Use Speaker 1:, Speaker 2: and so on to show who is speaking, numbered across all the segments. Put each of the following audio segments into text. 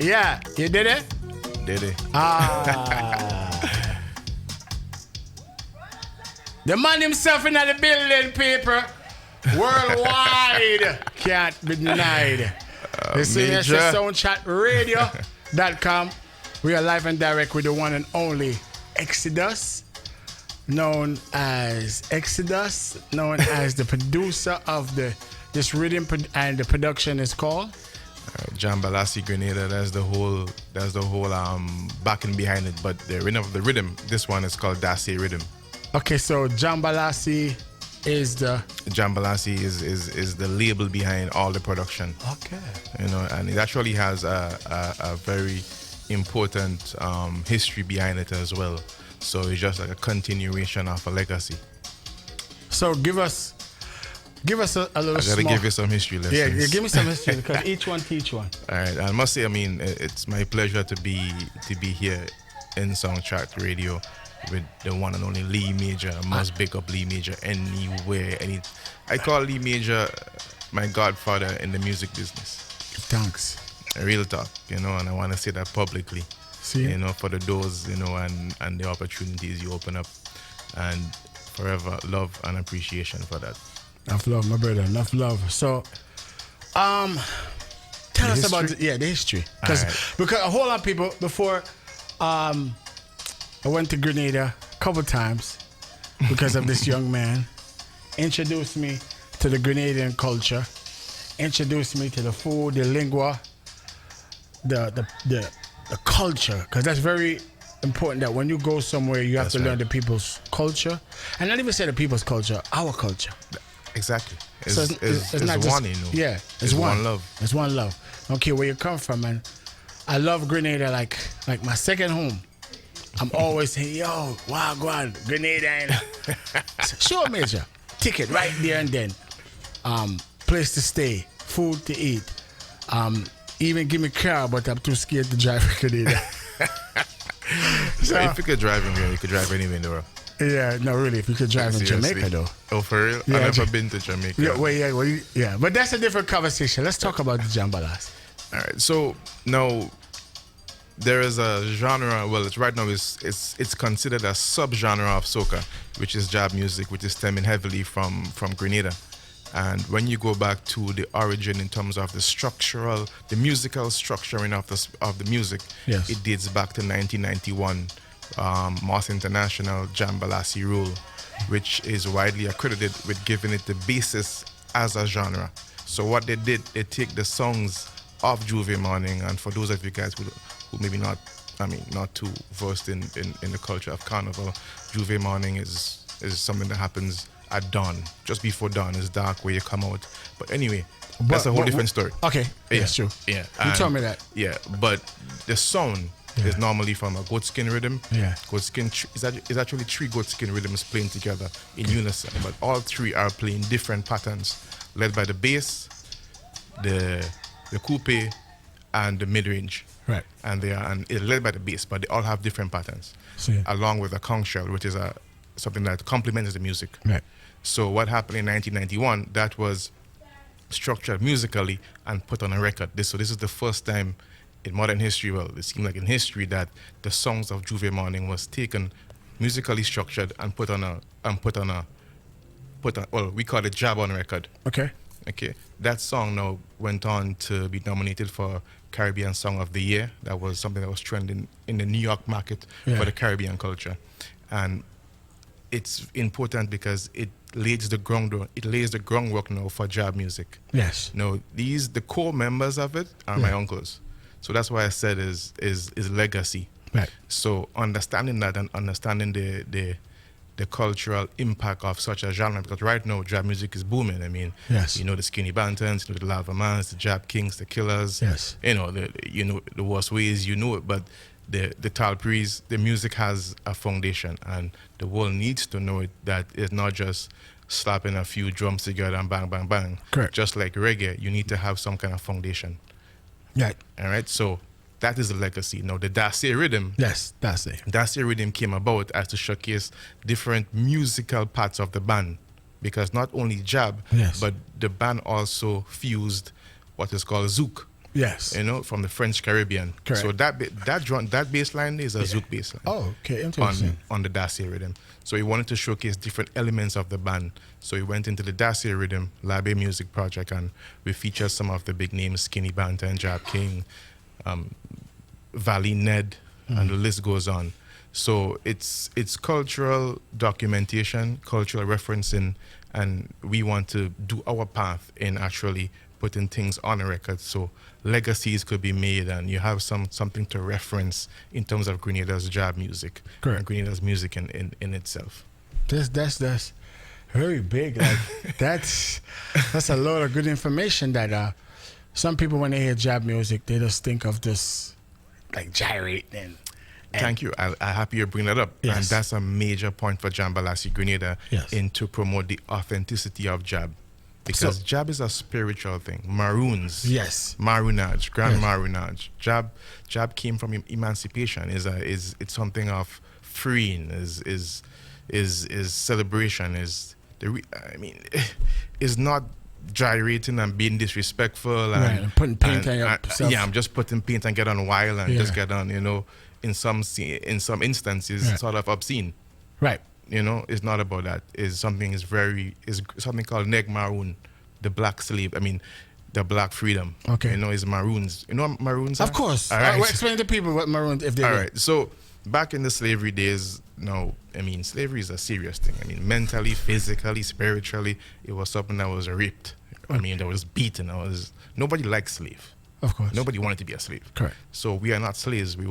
Speaker 1: Yeah, you did it?
Speaker 2: Did it?
Speaker 1: The man himself in the building, people. Worldwide. Can't be denied. This is Soundchatradio.com. We are live and direct with the one and only Exodus, known as the producer of this rhythm, and the production is called
Speaker 2: Jambalasee Grenada. That's the whole backing behind it. But the rhythm, this one is called Dassey Rhythm.
Speaker 1: Okay, so Jambalasee is the
Speaker 2: Jambalasee is the label behind all the production.
Speaker 1: Okay.
Speaker 2: You know, and it actually has a very important history behind it as well. So it's just like a continuation of a legacy.
Speaker 1: So give us a little. I gotta
Speaker 2: give you some history lessons.
Speaker 1: Yeah, give me some history because each one teach one.
Speaker 2: All right, I must say, I mean, it's my pleasure to be here in Soundchatradio with the one and only Lee Major. I must pick up Lee Major anywhere. I call Lee Major my godfather in the music business.
Speaker 1: Thanks.
Speaker 2: Real talk, you know, and I want to say that publicly.
Speaker 1: See?
Speaker 2: You know, for the doors, you know, and the opportunities you open up, and forever love and appreciation for that.
Speaker 1: Enough love, my brother. Enough love. So, tell us about the history, because a whole lot of people before. I went to Grenada a couple times because of this young man. Introduced me to the Grenadian culture. Introduced me to the food, the lingua, the culture, because that's very important. That when you go somewhere, you have to learn the people's culture, and not even say the people's culture, our culture.
Speaker 2: Exactly.
Speaker 1: It's not just
Speaker 2: one, you know.
Speaker 1: Yeah, it's one love. It's one love. Okay, where you come from, man. I love Grenada like my second home. I'm always saying, yo, Wagwan, Grenada. Sure, Major. Ticket right there and then. Place to stay, food to eat. Even give me car, but I'm too scared to drive to Grenada.
Speaker 2: So if you could drive in here, you could drive anywhere in the world.
Speaker 1: Yeah, no, really. If you could drive in Jamaica, though.
Speaker 2: Oh, for real?
Speaker 1: Yeah,
Speaker 2: I've never been to Jamaica.
Speaker 1: Yeah, but that's a different conversation. Let's talk about the Jambalas.
Speaker 2: All right. So now there is a genre. Well, it's right now it's considered a subgenre of soca, which is jab music, which is stemming heavily from Grenada. And when you go back to the origin in terms of the musical structuring of the music,
Speaker 1: yes,
Speaker 2: it dates back to 1991. Moss International Jambalasee rule, which is widely accredited with giving it the basis as a genre. So what they did, they take the songs of J'ouvert Morning, and for those of you guys who maybe not too versed in the culture of carnival, J'ouvert Morning is something that happens at dawn, just before dawn. It's dark where you come out. But anyway, that's a whole different story.
Speaker 1: Okay, yeah, that's true.
Speaker 2: Yeah,
Speaker 1: you told me that.
Speaker 2: Yeah, but the sound is normally from a goatskin rhythm.
Speaker 1: Yeah.
Speaker 2: Goatskin is actually 3 goatskin rhythms playing together in unison, but all 3 are playing different patterns, led by the bass, the coupe, and the mid-range.
Speaker 1: Right.
Speaker 2: And it's led by the bass, but they all have different patterns.
Speaker 1: See.
Speaker 2: Along with a conch shell, which is something that complements the music.
Speaker 1: Right.
Speaker 2: So what happened in 1991, that was structured musically and put on a record. This is the first time in modern history, well, it seemed like in history, that the songs of J'ouvert Morning was taken, musically structured, and put on we call it jab on record.
Speaker 1: Okay.
Speaker 2: That song now went on to be nominated for Caribbean Song of the Year. That was something that was trending in the New York market for the Caribbean culture. And it's important because it lays the groundwork now for jab music.
Speaker 1: Yes.
Speaker 2: Now, the core members of it are my uncles. So that's why I said is legacy.
Speaker 1: Right.
Speaker 2: So understanding that and understanding the cultural impact of such a genre, because right now jab music is booming. I mean,
Speaker 1: yes,
Speaker 2: you know the Skinny Bantams, you know the Lava Mans, the Jab Kings, the Killers.
Speaker 1: Yes.
Speaker 2: You know the Worst Ways, you know it, but the Talpris, the music has a foundation, and the world needs to know it, that it's not just slapping a few drums together and bang, bang, bang.
Speaker 1: Correct.
Speaker 2: Just like reggae, you need to have some kind of foundation.
Speaker 1: Right.
Speaker 2: All right. So that is the legacy. Now the Dassey rhythm.
Speaker 1: Yes, Dassey.
Speaker 2: Dassey rhythm came about as to showcase different musical parts of the band, because not only jab, but the band also fused what is called zouk.
Speaker 1: Yes.
Speaker 2: You know, from the French Caribbean.
Speaker 1: Correct.
Speaker 2: So that bass line is a Zouk bass line.
Speaker 1: Oh, okay, interesting.
Speaker 2: On the Dacia rhythm. So he wanted to showcase different elements of the band. So he went into the Dacia rhythm, Labe Music Project, and we featured some of the big names, Skinny Banter and Jab King, Valley Ned, and the list goes on. So it's cultural documentation, cultural referencing, and we want to do our path in actually putting things on a record so legacies could be made and you have something to reference in terms of Grenada's jab music.
Speaker 1: Correct.
Speaker 2: And Grenada's music in itself.
Speaker 1: That's very big. Like that's a lot of good information that some people when they hear jab music they just think of this like gyrating and
Speaker 2: Thank you. I'm happy you bring that up.
Speaker 1: Yes.
Speaker 2: And that's a major point for Jambalasee Grenada
Speaker 1: Yes.
Speaker 2: in to promote the authenticity of jab. Because jab is a spiritual thing. Maroons.
Speaker 1: Yes.
Speaker 2: Maroonage, grand
Speaker 1: Yes.
Speaker 2: maroonage. Jab came from emancipation. It's something of freeing. Is celebration. Is not gyrating and being disrespectful
Speaker 1: and putting paint on yourself.
Speaker 2: Yeah, I'm just putting paint and get on wild and just get on. You know, in some instances, sort of obscene.
Speaker 1: Right.
Speaker 2: You know, it's not about that. It's something something called neg maroon, the black slave. I mean, the black freedom.
Speaker 1: Okay.
Speaker 2: You know, it's maroons. You know what maroons are?
Speaker 1: Of course.
Speaker 2: All right.
Speaker 1: Well, explain to people what maroons if they
Speaker 2: All
Speaker 1: don't.
Speaker 2: right. So back in the slavery days, slavery is a serious thing. I mean, mentally, physically, spiritually, it was something that was raped. I mean, that was beaten. Nobody liked slave.
Speaker 1: Of course.
Speaker 2: Nobody wanted to be a slave.
Speaker 1: Correct.
Speaker 2: So we are not slaves. We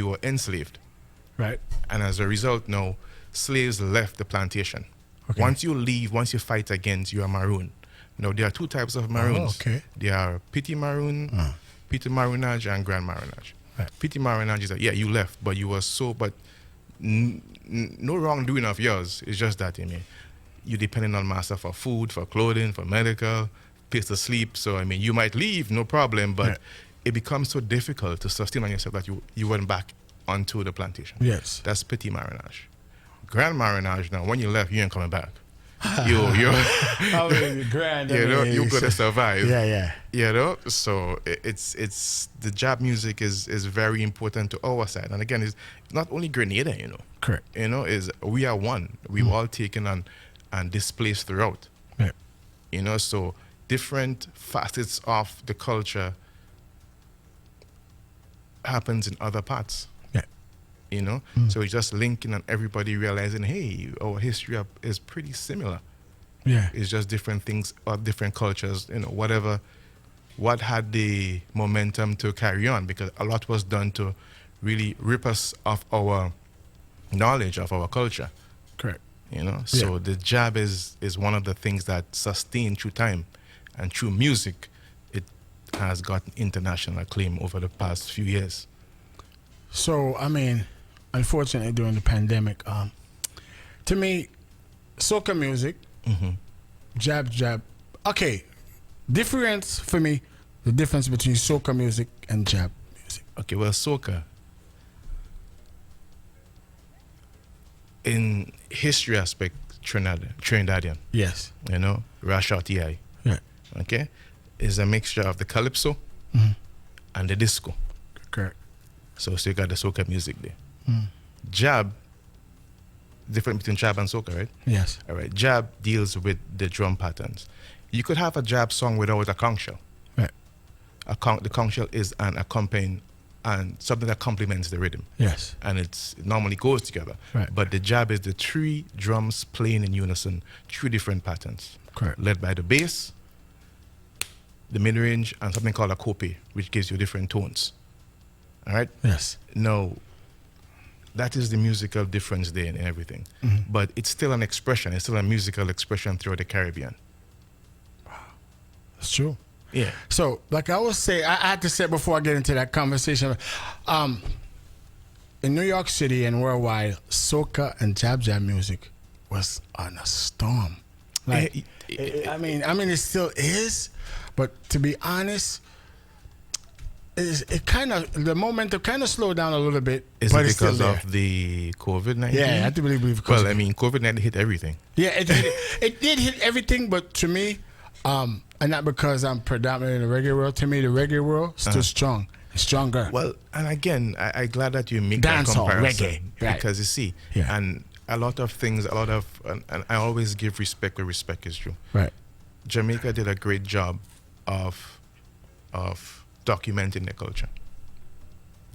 Speaker 2: were enslaved.
Speaker 1: Right.
Speaker 2: And as a result, now slaves left the plantation.
Speaker 1: Okay.
Speaker 2: Once you leave, once you fight against, you are maroon. Now there are two types of maroons.
Speaker 1: okay.
Speaker 2: There are petit maroon, petit maroonage, and grand maroonage.
Speaker 1: Right.
Speaker 2: Petit maroonage is that you left, but you were no wrongdoing of yours. It's just that you depending on master for food, for clothing, for medical, place to sleep. So you might leave, no problem, but it becomes so difficult to sustain on yourself that you went back onto the plantation.
Speaker 1: Yes.
Speaker 2: That's petit marinage. Grand marinage, now when you left, you ain't coming back. You're
Speaker 1: grand.
Speaker 2: you're gonna survive.
Speaker 1: Yeah.
Speaker 2: You know, so it's the jab music is very important to our side. And again, it's not only Grenada,
Speaker 1: Correct.
Speaker 2: We are one. We've all taken on and displaced throughout.
Speaker 1: Yeah.
Speaker 2: So different facets of the culture happens in other parts. So it's just linking and everybody realizing, hey, our history is pretty similar.
Speaker 1: Yeah.
Speaker 2: It's just different things or different cultures, what had the momentum to carry on, because a lot was done to really rip us of our knowledge of our culture.
Speaker 1: Correct.
Speaker 2: So the jab is one of the things that sustain through time, and through music it has gotten international acclaim over the past few years.
Speaker 1: So unfortunately during the pandemic, to me, soca music, jab. Okay, difference for me, the difference between soca music and jab music.
Speaker 2: Okay, well, soca, in history aspect, Trinidadian.
Speaker 1: Yes.
Speaker 2: Rashati.
Speaker 1: Yeah.
Speaker 2: Okay, is a mixture of the calypso and the disco.
Speaker 1: Correct.
Speaker 2: So you got the soca music there. Jab, different between jab and soca, right?
Speaker 1: Yes.
Speaker 2: All right. Jab deals with the drum patterns. You could have a jab song without a conch shell.
Speaker 1: Right.
Speaker 2: The conch shell is an accompanying and something that complements the rhythm.
Speaker 1: Yes.
Speaker 2: And it normally goes together.
Speaker 1: Right.
Speaker 2: But the jab is the three drums playing in unison, three different patterns.
Speaker 1: Correct.
Speaker 2: Led by the bass, the mid-range, and something called a copy, which gives you different tones. All right?
Speaker 1: Yes.
Speaker 2: Now, that is the musical difference there and everything. But it's still an expression. It's still a musical expression throughout the Caribbean.
Speaker 1: That's true.
Speaker 2: Yeah.
Speaker 1: So, like I always say, I had to say before I get into that conversation, in New York City and worldwide, soca and jab music was on a storm. Like, it still is, but to be honest, the momentum kind of slowed down a little bit.
Speaker 2: Is
Speaker 1: but
Speaker 2: it
Speaker 1: it's still
Speaker 2: because
Speaker 1: there.
Speaker 2: of the COVID-19?
Speaker 1: Yeah, I do believe because
Speaker 2: Well, COVID-19 hit everything.
Speaker 1: yeah, it did hit everything, but to me, And not because I'm predominant in the reggae world. To me, the reggae world is still strong. Stronger.
Speaker 2: Well, and again, I'm glad that you make
Speaker 1: Dancehall,
Speaker 2: that comparison.
Speaker 1: reggae, right.
Speaker 2: Because you see, and a lot of things, and I always give respect where respect is due.
Speaker 1: Right.
Speaker 2: Jamaica did a great job of documenting their culture.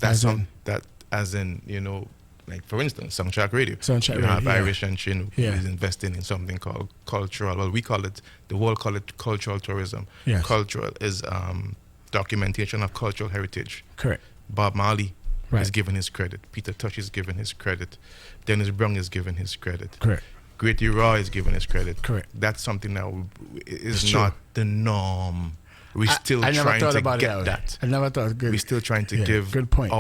Speaker 2: As in, you know, like for instance, Soundchatradio. You have Irish and Chin who is investing in something called cultural. Well, the world call it cultural tourism.
Speaker 1: Yes.
Speaker 2: Cultural is documentation of cultural heritage.
Speaker 1: Correct.
Speaker 2: Bob Marley is given his credit. Peter Tosh is given his credit. Dennis Brown is given his credit.
Speaker 1: Correct.
Speaker 2: Great Raw is given his credit.
Speaker 1: Correct.
Speaker 2: That's something that is not the norm. We're still trying to get that.
Speaker 1: I never thought. Good.
Speaker 2: We're still trying to give
Speaker 1: good point.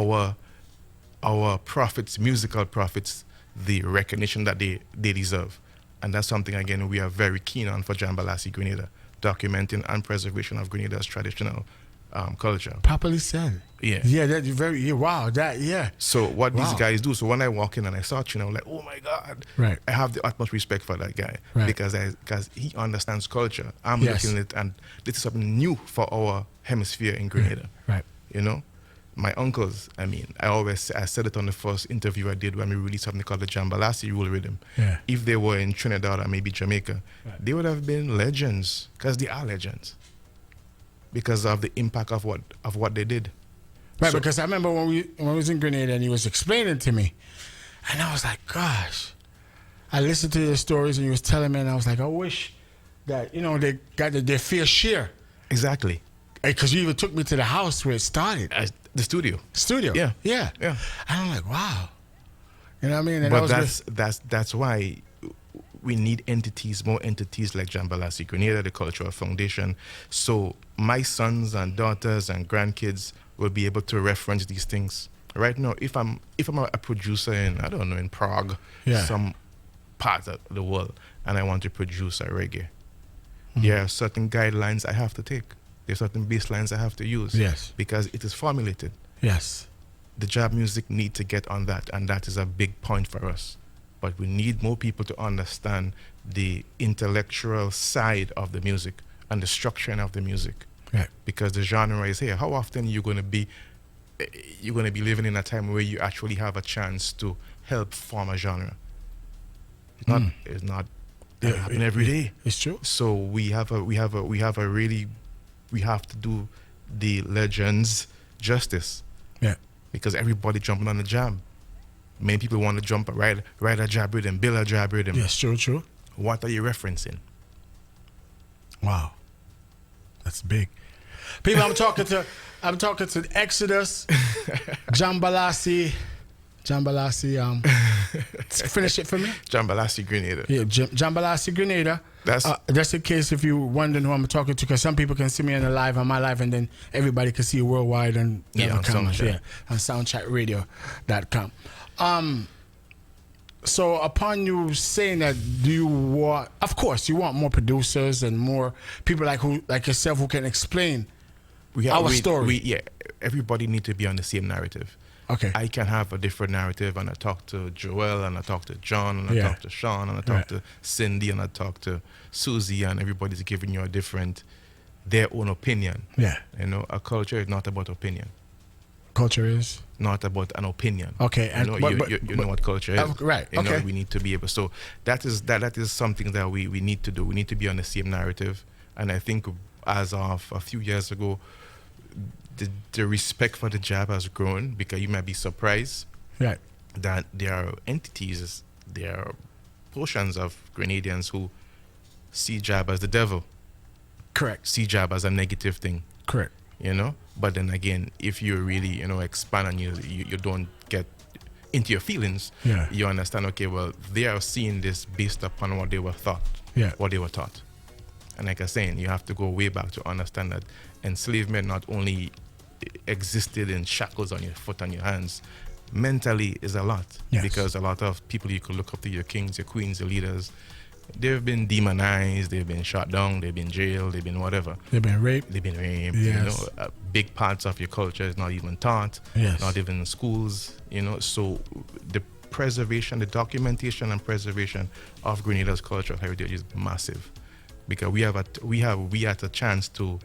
Speaker 2: our prophets, musical prophets, the recognition that they deserve. And that's something, again, we are very keen on for Jambalasee Grenada, documenting and preservation of Grenada's traditional culture.
Speaker 1: Properly said.
Speaker 2: Yeah.
Speaker 1: Yeah, that's very, wow,
Speaker 2: So what these guys do, so when I walk in and I saw Chino, I'm like, oh my God.
Speaker 1: Right.
Speaker 2: I have the utmost respect for that guy.
Speaker 1: Right.
Speaker 2: Because he understands culture. I'm looking at it, and this is something new for our hemisphere in Grenada.
Speaker 1: Right.
Speaker 2: You know? My uncles, I said it on the first interview I did when we released something called the Jambalasee Rule Rhythm.
Speaker 1: Yeah.
Speaker 2: If they were in Trinidad or maybe Jamaica, they would have been legends, because they are legends, because of the impact of what they did.
Speaker 1: Right, because I remember when we was in Grenada and he was explaining to me, and I was like, gosh, I listened to your stories and he was telling me, and I was like, I wish that, you know, they got their fair share.
Speaker 2: Exactly.
Speaker 1: Because you even took me to the house where it started.
Speaker 2: The studio.
Speaker 1: Yeah.
Speaker 2: And
Speaker 1: I'm like, wow. You know what I mean? And
Speaker 2: but that's why we need more entities like Jambalasee Grenada, the Cultural Foundation, so my sons and daughters and grandkids will be able to reference these things. Right now, if I'm a producer in Prague, some part of the world, and I want to produce a reggae, there are certain guidelines I have to take. There are certain baselines I have to use.
Speaker 1: Yes.
Speaker 2: Because it is formulated.
Speaker 1: Yes.
Speaker 2: The JAB music need to get on that, and that is a big point for us. But we need more people to understand the intellectual side of the music and the structuring of the music.
Speaker 1: Right.
Speaker 2: Because the genre is here. How often you're going to be living in a time where you actually have a chance to help form a genre? It's not happening every day.
Speaker 1: It's true.
Speaker 2: So we have to do the legends justice.
Speaker 1: Yeah.
Speaker 2: Because everybody jumping on the jam. Many people want to jump ride a jab rhythm, build a jab rhythm.
Speaker 1: Yes, true.
Speaker 2: What are you referencing?
Speaker 1: Wow. That's big. People, I'm talking to Exodus, Jambalasee, finish it for me.
Speaker 2: Jambalasee Grenada.
Speaker 1: Yeah, Jambalasee Grenada.
Speaker 2: That's
Speaker 1: just in case if you wondering who I'm talking to, because some people can see me on my live, and then everybody can see you worldwide on soundchatradio.com. So upon you saying that, do you want? Of course, you want more producers and more people like yourself who can explain our story.
Speaker 2: Everybody need to be on the same narrative.
Speaker 1: Okay.
Speaker 2: I can have a different narrative, and I talk to Joel, and I talk to John, and I talk to Sean, and I talk to Cindy, and I talk to Susie, and everybody's giving you their own opinion.
Speaker 1: Yeah.
Speaker 2: You know, a culture is not about opinion.
Speaker 1: Culture is
Speaker 2: not about an opinion.
Speaker 1: Okay.
Speaker 2: You know what culture is.
Speaker 1: Right.
Speaker 2: You know, we need to be able. So that is something that we need to do. We need to be on the same narrative. And I think as of a few years ago, the respect for the JAB has grown, because you might be surprised that there are entities, there are portions of Grenadians who see JAB as the devil.
Speaker 1: Correct.
Speaker 2: See JAB as a negative thing.
Speaker 1: Correct.
Speaker 2: You know, but then again, if you really, expand and you don't get into your feelings, you understand, okay, well, they are seeing this based upon what they were taught. And like I was saying, you have to go way back to understand that enslavement not only existed in shackles on your foot and your hands, mentally is a lot. Because a lot of people you could look up to, your kings, your queens, your leaders, they've been demonized, they've been shot down, they've been jailed, they've been whatever.
Speaker 1: They've been raped.
Speaker 2: Yes.
Speaker 1: You
Speaker 2: know, big parts of your culture is not even taught, not even in schools, So the preservation, the documentation and preservation of Grenada's cultural heritage is massive. because we had a chance to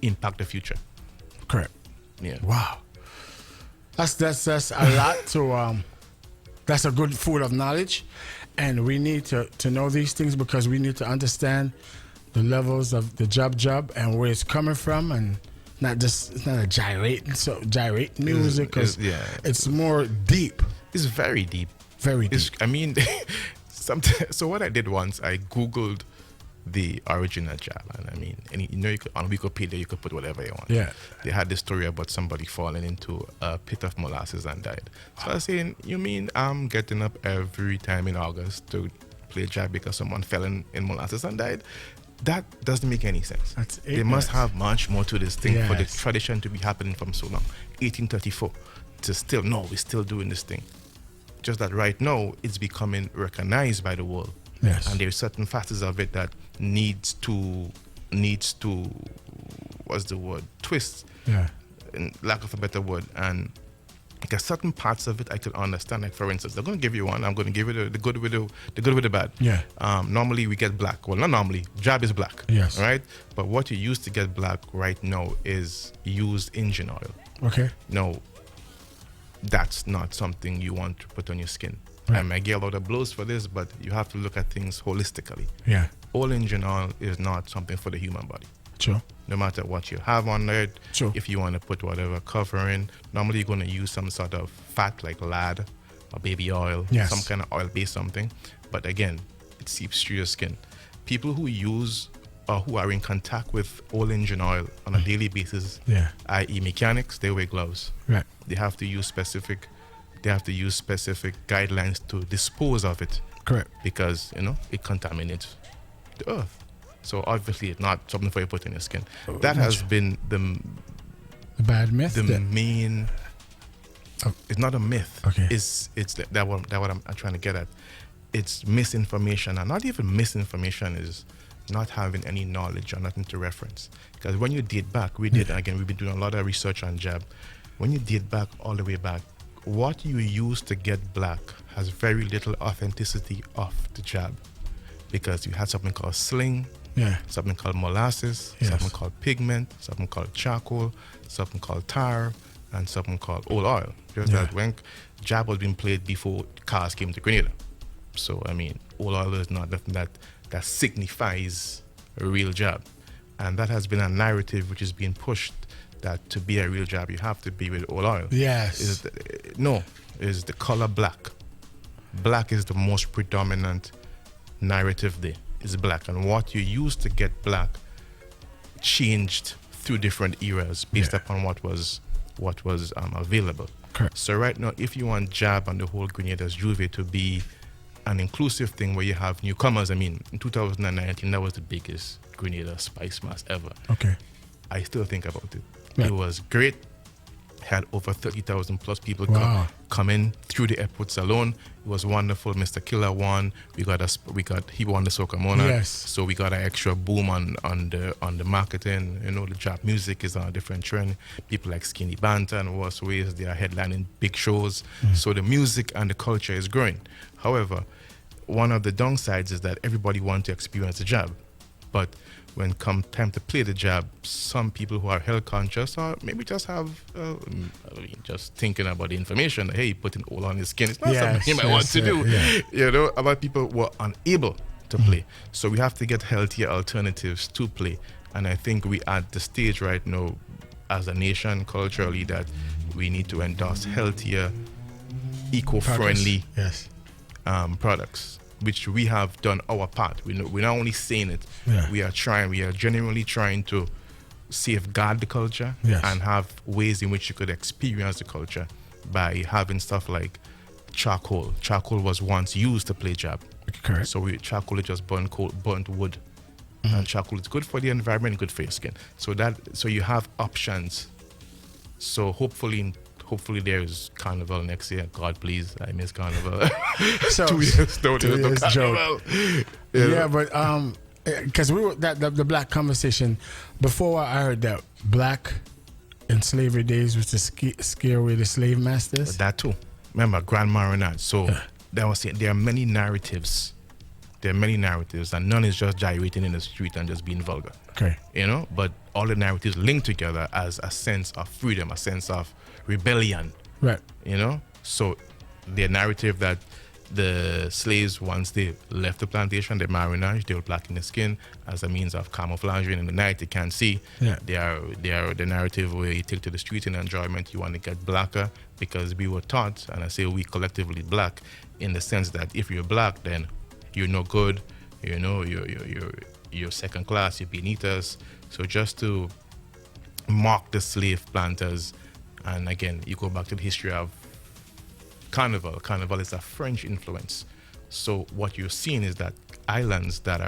Speaker 2: impact the future.
Speaker 1: Correct.
Speaker 2: Yeah.
Speaker 1: Wow. That's a lot to that's a good food of knowledge, and we need to know these things because we need to understand the levels of the jab and where it's coming from, and it's not a gyrate music, because it's more deep.
Speaker 2: It's very deep.
Speaker 1: Very deep.
Speaker 2: I mean, so what I did once, I Googled the origin of jab, and I mean, you could, on Wikipedia you could put whatever you want.
Speaker 1: Yeah.
Speaker 2: They had this story about somebody falling into a pit of molasses and died. So I was saying, you mean I'm getting up every time in August to play jab because someone fell in molasses and died? That doesn't make any sense. They must have much more to this thing for the tradition to be happening from so long. 1834 to we're still doing this thing. Just that right now it's becoming recognized by the world.
Speaker 1: Yes.
Speaker 2: And there's certain facets of it that needs to what's the word? Twist.
Speaker 1: Yeah.
Speaker 2: In lack of a better word. And because certain parts of it I could understand. Like for instance, they're gonna give you one, I'm gonna give it the good with the bad.
Speaker 1: Yeah.
Speaker 2: Normally we get black. Well, not normally. Jab is black.
Speaker 1: Yes.
Speaker 2: Right? But what you use to get black right now is used engine oil.
Speaker 1: Okay.
Speaker 2: No, that's not something you want to put on your skin.
Speaker 1: Right.
Speaker 2: I might get a lot of blows for this, but you have to look at things holistically.
Speaker 1: Yeah.
Speaker 2: All engine oil is not something for the human body.
Speaker 1: True.
Speaker 2: No matter what you have on it,
Speaker 1: True.
Speaker 2: if you want to put whatever covering, normally you're going to use some sort of fat like lard or baby oil, some kind of oil-based something. But again, it seeps through your skin. People who use or who are in contact with all engine oil on a daily basis, i.e. mechanics, they wear gloves.
Speaker 1: Right.
Speaker 2: They have to use specific guidelines to dispose of it.
Speaker 1: Correct.
Speaker 2: Because, it contaminates the earth. So obviously it's not something for you to put in your skin. That has been the
Speaker 1: bad myth.
Speaker 2: The main. It's not a myth.
Speaker 1: Okay.
Speaker 2: It's that what I'm trying to get at. It's misinformation, and not even misinformation, is not having any knowledge or nothing to reference. Because when you date back, we've been doing a lot of research on jab. When you date back all the way back, what you use to get black has very little authenticity of the jab, because you had something called sling, something called molasses, something called pigment, something called charcoal, something called tar, and something called old oil. Just that when jab was being played before cars came to Grenada. So I mean, old oil is not nothing that signifies a real jab, and that has been a narrative which is being pushed, that to be a real jab you have to be with old oil.
Speaker 1: Yes.
Speaker 2: Is the color black. Black is the most predominant narrative there. Is black, and what you use to get black changed through different eras based upon what was available.
Speaker 1: Correct.
Speaker 2: So right now, if you want jab and the whole Grenada's Juve to be an inclusive thing where you have newcomers, I mean, in 2019 that was the biggest Grenada Spice Mass ever.
Speaker 1: Okay.
Speaker 2: I still think about it.
Speaker 1: Right.
Speaker 2: It was great. Had over 30,000 plus people come in through the airports alone. It was wonderful. Mr. Killer won. He won the Soca Monarch.
Speaker 1: Yes.
Speaker 2: So we got an extra boom on the marketing. The jab music is on a different trend. People like Skinny Banter and Worse Ways, they are headlining big shows. So the music and the culture is growing. However, one of the downsides is that everybody wants to experience the jab, but when come time to play the jab, some people who are health conscious or maybe just have just thinking about the information, hey, putting oil on his skin, it's not something you might want to do. Yeah. A lot of people were unable to play. So we have to get healthier alternatives to play. And I think we at the stage right now as a nation culturally that we need to endorse healthier, eco-friendly products, which we have done our part. We're not only saying it, we are genuinely trying to safeguard the culture and have ways in which you could experience the culture by having stuff like charcoal. Charcoal was once used to play jab.
Speaker 1: Correct.
Speaker 2: So charcoal is just burnt wood. And charcoal is good for the environment, good for your skin. So you have options. So hopefully there's carnival next year. God please, I miss carnival.
Speaker 1: So
Speaker 2: 2 years, no carnival.
Speaker 1: But because we were the black conversation before, I heard that black in slavery days was to scare away the slave masters.
Speaker 2: But that too. Remember Grand Marinade. So that was it. There are many narratives there are many narratives, and none is just gyrating in the street and just being vulgar.
Speaker 1: Okay.
Speaker 2: You know, but all the narratives linked together as a sense of freedom, a sense of rebellion.
Speaker 1: Right.
Speaker 2: You know, so the narrative that the slaves, once they left the plantation, they marinage, they will blacken the skin as a means of camouflage. In the night, they can't see.
Speaker 1: Yeah.
Speaker 2: They are the narrative where you take to the street in enjoyment. You want to get blacker because we were taught, and I say we collectively black, in the sense that if you're black, then you're no good. You know, you're second class. You're beneath us. So just to mock the slave planters, and again, you go back to the history of Carnival. Carnival is a French influence. So what you're seeing is that islands that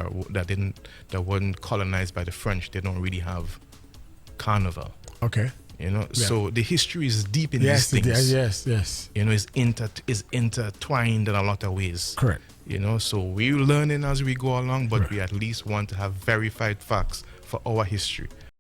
Speaker 2: weren't colonized by the French, they don't really have Carnival.
Speaker 1: Okay.
Speaker 2: You know,
Speaker 1: Yeah.
Speaker 2: so the history is deep in these things.
Speaker 1: Yes.
Speaker 2: You know, is intertwined in a lot of ways.
Speaker 1: Correct.
Speaker 2: You know, so we're learning as we go along, but
Speaker 1: Right.
Speaker 2: we at least want to have verified facts for our history.